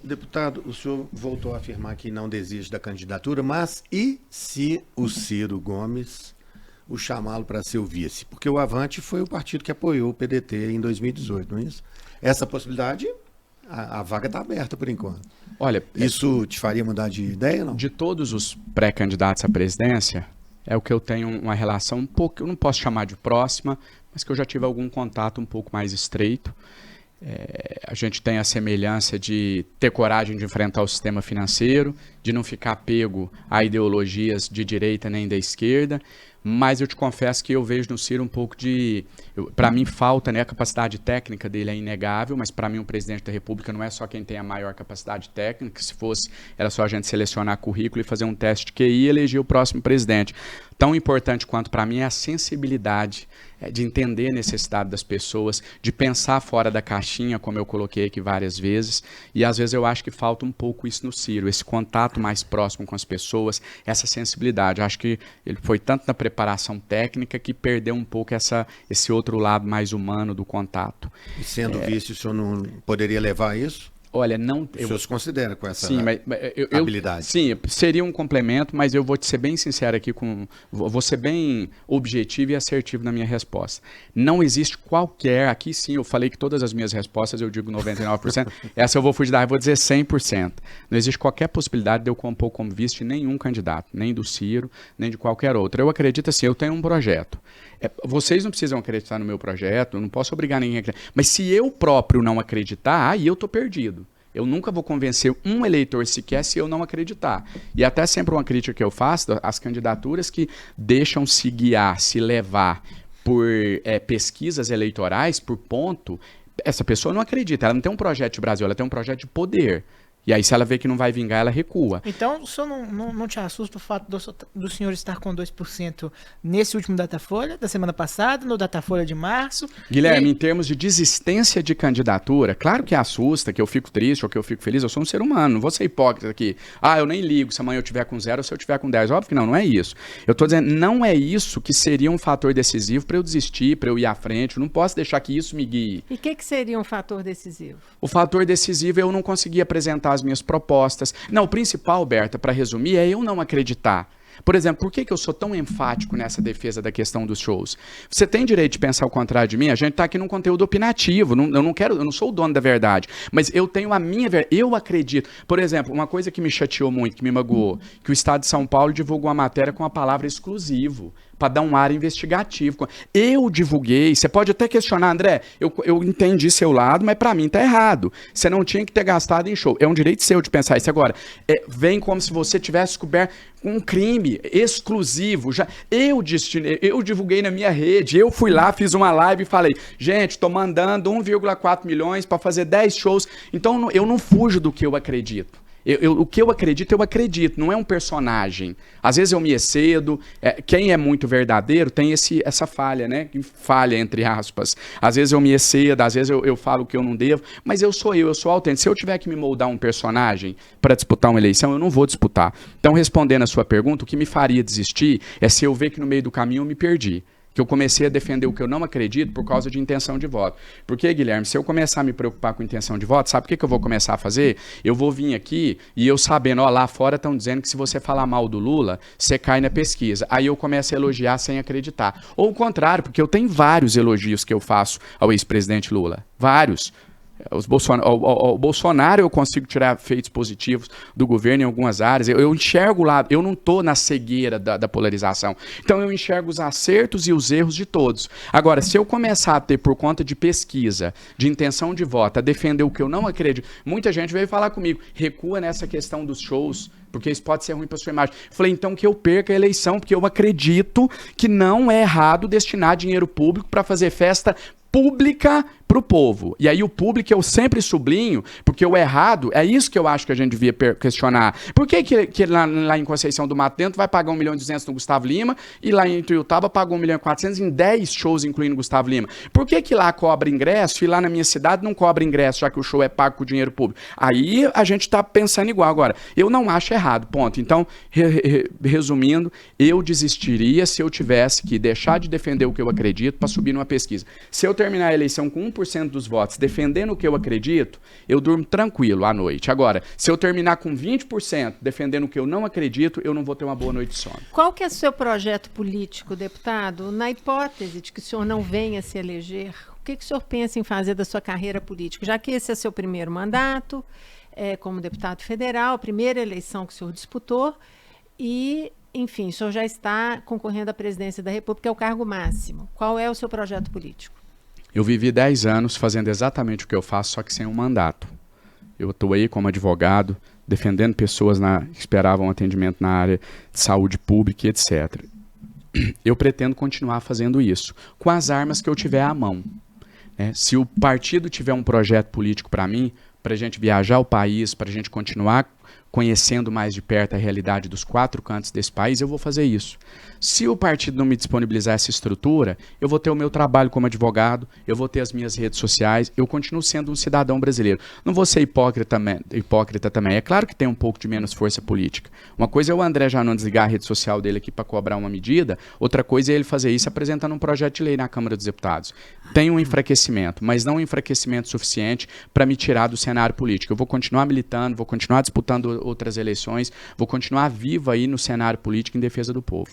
Deputado, o senhor voltou a afirmar que não desiste da candidatura, mas e se o Ciro Gomes o chamá-lo para ser o vice? Porque o Avante foi o partido que apoiou o PDT em 2018, não é isso? Essa possibilidade, a vaga está aberta por enquanto. Olha, isso te faria mudar de ideia, não? De todos os pré-candidatos à presidência, é o que eu tenho uma relação um pouco, eu não posso chamar de próxima, mas que eu já tive algum contato um pouco mais estreito. A gente tem a semelhança de ter coragem de enfrentar o sistema financeiro, de não ficar pego a ideologias de direita nem da esquerda, mas eu te confesso que eu vejo no Ciro um pouco de... Para mim falta, né, a capacidade técnica dele é inegável, mas para mim um presidente da República não é só quem tem a maior capacidade técnica, se fosse, era só a gente selecionar currículo e fazer um teste de QI e eleger o próximo presidente. Tão importante quanto para mim é a sensibilidade de entender a necessidade das pessoas, de pensar fora da caixinha, como eu coloquei aqui várias vezes, e às vezes eu acho que falta um pouco isso no Ciro, esse contato mais próximo com as pessoas, essa sensibilidade. Eu acho que ele foi tanto na preparação técnica que perdeu um pouco esse outro lado mais humano do contato. E sendo vice, o senhor não poderia levar isso? Olha, não... O senhor se considera com essa habilidade? Sim, seria um complemento, mas eu vou te ser bem sincero aqui, vou ser bem objetivo e assertivo na minha resposta. Não existe qualquer, aqui sim, eu falei que todas as minhas respostas, eu digo 99%, essa eu vou fugir eu vou dizer 100%. Não existe qualquer possibilidade de eu compor como vice de nenhum candidato, nem do Ciro, nem de qualquer outro. Eu acredito assim, eu tenho um projeto. Vocês não precisam acreditar no meu projeto, eu não posso obrigar ninguém a acreditar. Mas se eu próprio não acreditar, aí eu estou perdido. Eu nunca vou convencer um eleitor sequer se eu não acreditar. E até sempre uma crítica que eu faço, as candidaturas que deixam se guiar, se levar por pesquisas eleitorais, por ponto, essa pessoa não acredita. Ela não tem um projeto de Brasil, ela tem um projeto de poder. E aí, se ela vê que não vai vingar, ela recua. Então, o senhor não te assusta o fato do senhor estar com 2% nesse último Datafolha, da semana passada, no Datafolha de março? Guilherme, em termos de desistência de candidatura, claro que assusta, que eu fico triste ou que eu fico feliz, eu sou um ser humano, não vou ser hipócrita aqui. Eu nem ligo se amanhã eu tiver com 0 ou se eu tiver com 10. Óbvio que não é isso. Eu estou dizendo, não é isso que seria um fator decisivo para eu desistir, para eu ir à frente. Eu não posso deixar que isso me guie. E o que seria um fator decisivo? O fator decisivo é eu não conseguir apresentar as minhas propostas. Não, o principal, Berta, para resumir, é eu não acreditar. Por exemplo, por que eu sou tão enfático nessa defesa da questão dos shows? Você tem direito de pensar o contrário de mim? A gente está aqui num conteúdo opinativo, eu não sou o dono da verdade, mas eu tenho a minha verdade, eu acredito. Por exemplo, uma coisa que me chateou muito, que me magoou, que o Estado de São Paulo divulgou uma matéria com a palavra exclusivo, para dar um ar investigativo. Eu divulguei, você pode até questionar, André, eu entendi seu lado, mas para mim tá errado. Você não tinha que ter gastado em show. É um direito seu de pensar isso agora. Vem como se você tivesse coberto um crime exclusivo. Eu divulguei na minha rede, eu fui lá, fiz uma live e falei, gente, estou mandando 1,4 milhões para fazer 10 shows. Então eu não fujo do que eu acredito. O que eu acredito, não é um personagem. Às vezes eu me excedo, quem é muito verdadeiro tem essa falha, né? Falha, entre aspas. Às vezes eu me excedo, às vezes eu falo o que eu não devo, mas eu sou autêntico. Se eu tiver que me moldar um personagem para disputar uma eleição, eu não vou disputar. Então, respondendo a sua pergunta, o que me faria desistir é se eu ver que no meio do caminho eu me perdi. Que eu comecei a defender o que eu não acredito por causa de intenção de voto. Porque, Guilherme, se eu começar a me preocupar com intenção de voto, sabe o que eu vou começar a fazer? Eu vou vir aqui e eu sabendo, lá fora estão dizendo que se você falar mal do Lula, você cai na pesquisa. Aí eu começo a elogiar sem acreditar. Ou o contrário, porque eu tenho vários elogios que eu faço ao ex-presidente Lula. Vários. O Bolsonaro eu consigo tirar efeitos positivos do governo em algumas áreas. Eu enxergo lá, eu não estou na cegueira da polarização. Então eu enxergo os acertos e os erros de todos. Agora, se eu começar a ter, por conta de pesquisa, de intenção de voto, a defender o que eu não acredito, muita gente veio falar comigo, recua nessa questão dos shows, porque isso pode ser ruim para sua imagem. Falei, então que eu perca a eleição, porque eu acredito que não é errado destinar dinheiro público para fazer festa pública para o povo. E aí o público eu sempre sublinho, porque o errado, é isso que eu acho que a gente devia questionar. Por que lá em Conceição do Mato Dentro vai pagar 1,2 milhão no Gustavo Lima e lá em Ituiutaba pagou 1,4 milhão em 10 shows, incluindo Gustavo Lima? Por que lá cobra ingresso e lá na minha cidade não cobra ingresso, já que o show é pago com dinheiro público? Aí a gente está pensando igual. Agora, eu não acho errado, ponto. Então, resumindo, eu desistiria se eu tivesse que deixar de defender o que eu acredito para subir numa pesquisa. Se eu terminar a eleição com 1% 100% dos votos defendendo o que eu acredito, eu durmo tranquilo à noite. Agora, se eu terminar com 20% defendendo o que eu não acredito, eu não vou ter uma boa noite de sono. Qual que é o seu projeto político, deputado? Na hipótese de que o senhor não venha se eleger, o que o senhor pensa em fazer da sua carreira política? Já que esse é seu primeiro mandato como deputado federal, a primeira eleição que o senhor disputou e, enfim, o senhor já está concorrendo à presidência da República, é o cargo máximo. Qual é o seu projeto político? Eu vivi 10 anos fazendo exatamente o que eu faço, só que sem um mandato. Eu atuei como advogado, defendendo pessoas que esperavam atendimento na área de saúde pública e etc. Eu pretendo continuar fazendo isso, com as armas que eu tiver à mão. Se o partido tiver um projeto político para mim, para a gente viajar o país, para a gente continuar conhecendo mais de perto a realidade dos 4 cantos desse país, eu vou fazer isso. Se o partido não me disponibilizar essa estrutura, eu vou ter o meu trabalho como advogado, eu vou ter as minhas redes sociais, eu continuo sendo um cidadão brasileiro. Não vou ser hipócrita também. É claro que tem um pouco de menos força política. Uma coisa é o André Janones desligar a rede social dele aqui para cobrar uma medida, outra coisa é ele fazer isso apresentando um projeto de lei na Câmara dos Deputados. Tem um enfraquecimento, mas não um enfraquecimento suficiente para me tirar do cenário político. Eu vou continuar militando, vou continuar disputando outras eleições, vou continuar vivo aí no cenário político em defesa do povo.